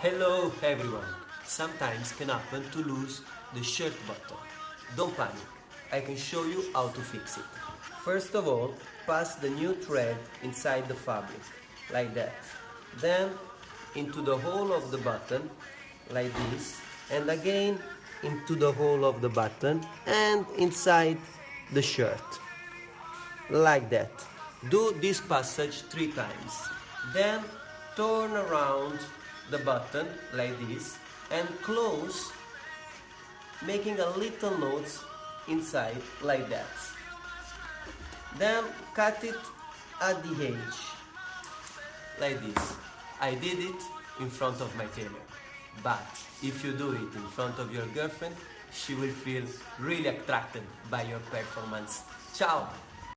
Hello everyone! Sometimes can happen to lose the shirt button. Don't panic, I can show you how to fix it. First of all, pass the new thread inside the fabric, like that. Then into the hole of the button, like this, and again into the hole of the button and inside the shirt, like that. Do this passage 3 times. Then turn around the button like this and close, making a little notes inside like that. Then cut it at the edge like this. I did it in front of my tailor, but if you do it in front of your girlfriend, she will feel really attracted by your performance. Ciao!